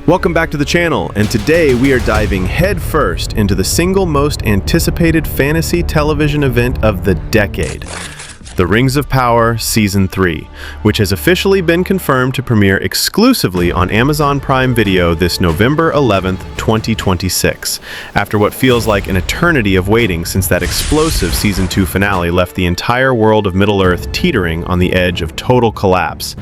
Welcome back to the channel, and today we are diving headfirst into the single most anticipated fantasy television event of the decade, The Rings of Power Season 3, which has officially been confirmed to premiere exclusively on Amazon Prime Video this November 11th, 2026, after what feels like an eternity of waiting since that explosive Season 2 finale left the entire world of Middle-earth teetering on the edge of total collapse.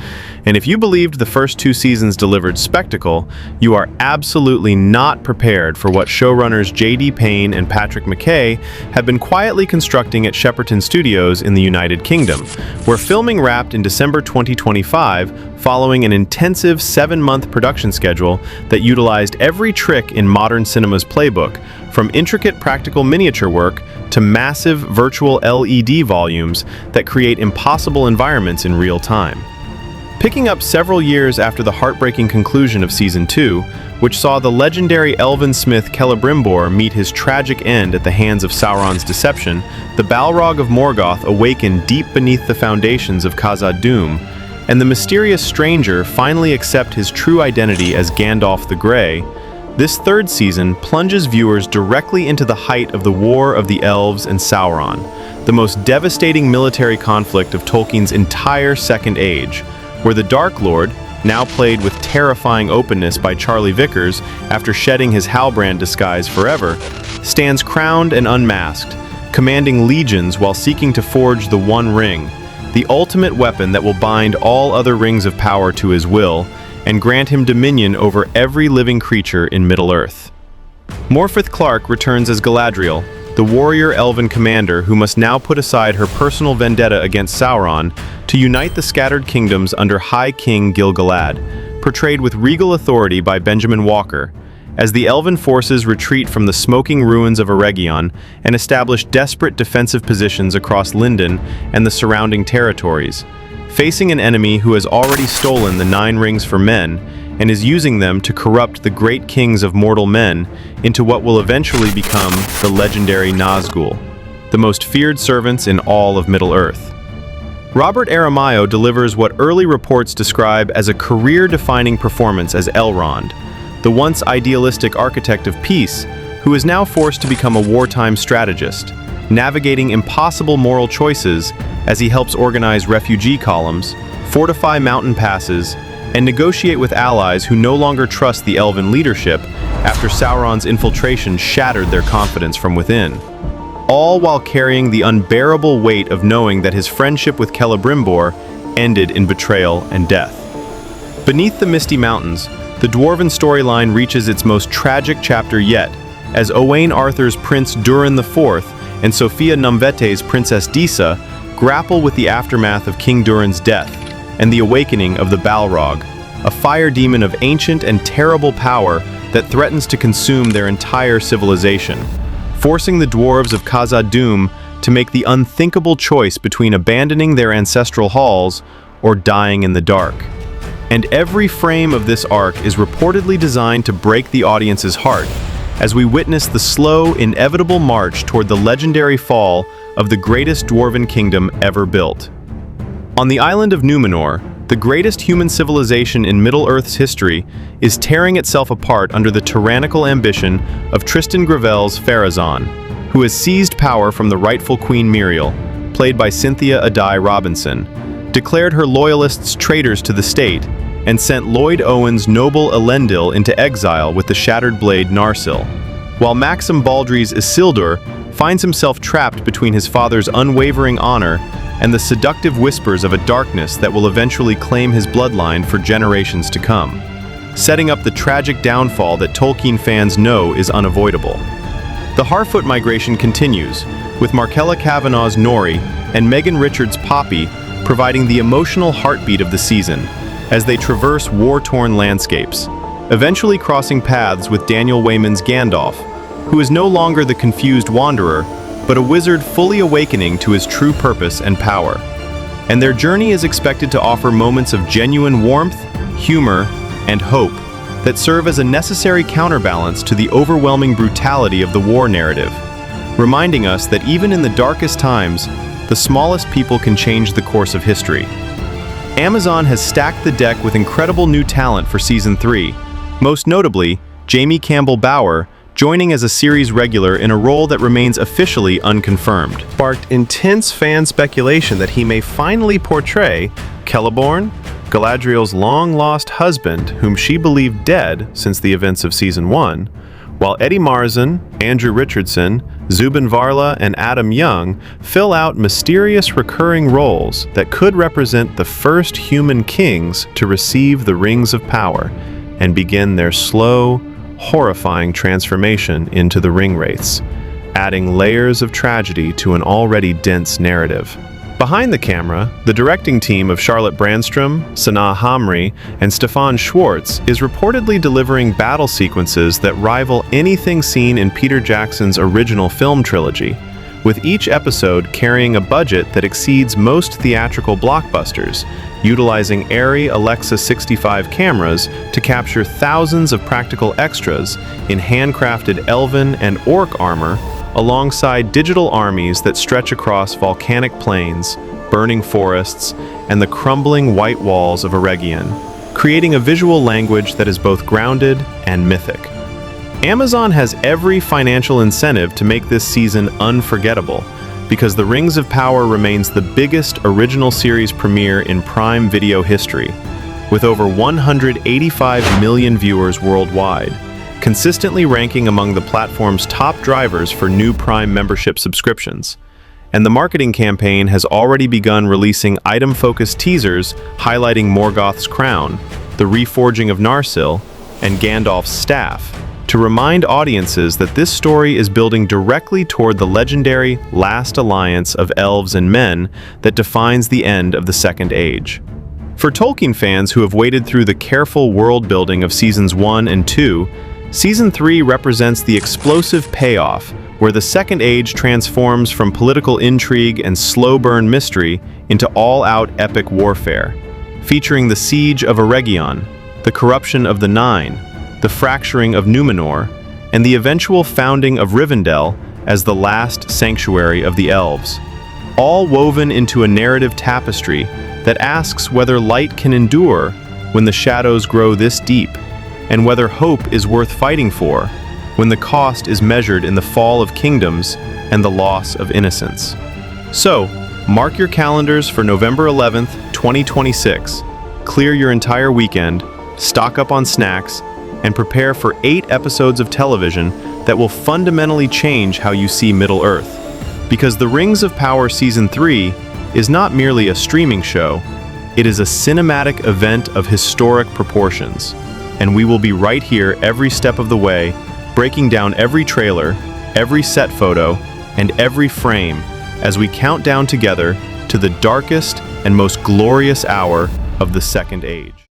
And if you believed the first two seasons delivered spectacle, you are absolutely not prepared for what showrunners J.D. Payne and Patrick McKay have been quietly constructing at Shepperton Studios in the United Kingdom, where filming wrapped in December 2025 following an intensive 7-month production schedule that utilized every trick in modern cinema's playbook, from intricate practical miniature work to massive virtual LED volumes that create impossible environments in real time. Picking up several years after the heartbreaking conclusion of Season 2, which saw the legendary elven smith Celebrimbor meet his tragic end at the hands of Sauron's deception, the Balrog of Morgoth awakened deep beneath the foundations of Khazad-dûm, and the mysterious stranger finally accept his true identity as Gandalf the Grey. This third season plunges viewers directly into the height of the War of the Elves and Sauron, the most devastating military conflict of Tolkien's entire Second Age, where the Dark Lord, now played with terrifying openness by Charlie Vickers after shedding his Halbrand disguise forever, stands crowned and unmasked, commanding legions while seeking to forge the One Ring, the ultimate weapon that will bind all other rings of power to his will and grant him dominion over every living creature in Middle-earth. Morfydd Clark returns as Galadriel, the warrior elven commander who must now put aside her personal vendetta against Sauron to unite the scattered kingdoms under High King Gil-galad, portrayed with regal authority by Benjamin Walker, as the elven forces retreat from the smoking ruins of Eregion and establish desperate defensive positions across Lindon and the surrounding territories, facing an enemy who has already stolen the Nine Rings for Men and is using them to corrupt the great kings of mortal men into what will eventually become the legendary Nazgul, the most feared servants in all of Middle-earth. Robert Aramayo delivers what early reports describe as a career-defining performance as Elrond, the once idealistic architect of peace, who is now forced to become a wartime strategist, navigating impossible moral choices as he helps organize refugee columns, fortify mountain passes, and negotiate with allies who no longer trust the elven leadership after Sauron's infiltration shattered their confidence from within, all while carrying the unbearable weight of knowing that his friendship with Celebrimbor ended in betrayal and death. Beneath the Misty Mountains, the Dwarven storyline reaches its most tragic chapter yet, as Owain Arthur's Prince Durin IV and Sofia Numvete's Princess Disa grapple with the aftermath of King Durin's death and the awakening of the Balrog, a fire demon of ancient and terrible power that threatens to consume their entire civilization, forcing the dwarves of Khazad-dûm to make the unthinkable choice between abandoning their ancestral halls or dying in the dark. And every frame of this arc is reportedly designed to break the audience's heart, as we witness the slow, inevitable march toward the legendary fall of the greatest dwarven kingdom ever built. On the island of Numenor, the greatest human civilization in Middle-earth's history is tearing itself apart under the tyrannical ambition of Tristan Gravel's Pharazôn, who has seized power from the rightful Queen Miriel, played by Cynthia Addai Robinson, declared her loyalists traitors to the state, and sent Lloyd Owen's noble Elendil into exile with the shattered blade Narsil, while Maxim Baldry's Isildur finds himself trapped between his father's unwavering honor and the seductive whispers of a darkness that will eventually claim his bloodline for generations to come, setting up the tragic downfall that Tolkien fans know is unavoidable. The Harfoot migration continues, with Markella Kavanaugh's Nori and Megan Richards' Poppy providing the emotional heartbeat of the season as they traverse war-torn landscapes, eventually crossing paths with Daniel Wayman's Gandalf, who is no longer the confused wanderer, but a wizard fully awakening to his true purpose and power. And their journey is expected to offer moments of genuine warmth, humor, and hope that serve as a necessary counterbalance to the overwhelming brutality of the war narrative, reminding us that even in the darkest times, the smallest people can change the course of history. Amazon has stacked the deck with incredible new talent for Season 3, Most notably, Jamie Campbell Bower, joining as a series regular in a role that remains officially unconfirmed. Sparked intense fan speculation that he may finally portray Celeborn, Galadriel's long-lost husband, whom she believed dead since the events of Season 1, while Eddie Marsan, Andrew Richardson, Zubin Varla, and Adam Young fill out mysterious recurring roles that could represent the first human kings to receive the Rings of Power and begin their slow, horrifying transformation into the Ringwraiths, adding layers of tragedy to an already dense narrative. Behind the camera, the directing team of Charlotte Brandstrom, Sanaa Hamri, and Stefan Schwartz is reportedly delivering battle sequences that rival anything seen in Peter Jackson's original film trilogy, with each episode carrying a budget that exceeds most theatrical blockbusters, utilizing Arri Alexa 65 cameras to capture thousands of practical extras in handcrafted elven and orc armor, alongside digital armies that stretch across volcanic plains, burning forests, and the crumbling white walls of Eregion, creating a visual language that is both grounded and mythic. Amazon has every financial incentive to make this season unforgettable, because The Rings of Power remains the biggest original series premiere in Prime Video history, with over 185 million viewers worldwide, consistently ranking among the platform's top drivers for new Prime membership subscriptions. And the marketing campaign has already begun releasing item-focused teasers highlighting Morgoth's crown, the reforging of Narsil, and Gandalf's staff, to remind audiences that this story is building directly toward the legendary last alliance of elves and men that defines the end of the Second Age. For Tolkien fans who have waded through the careful world-building of Seasons 1 and 2, Season 3 represents the explosive payoff, where the Second Age transforms from political intrigue and slow-burn mystery into all-out epic warfare, featuring the siege of Eregion, the corruption of the Nine, the fracturing of Numenor, and the eventual founding of Rivendell as the last sanctuary of the elves, all woven into a narrative tapestry that asks whether light can endure when the shadows grow this deep, and whether hope is worth fighting for when the cost is measured in the fall of kingdoms and the loss of innocence. So, mark your calendars for November 11th, 2026. Clear your entire weekend, stock up on snacks, and prepare for 8 episodes of television that will fundamentally change how you see Middle-earth. Because The Rings of Power Season 3 is not merely a streaming show, it is a cinematic event of historic proportions. And we will be right here every step of the way, breaking down every trailer, every set photo, and every frame as we count down together to the darkest and most glorious hour of the Second Age.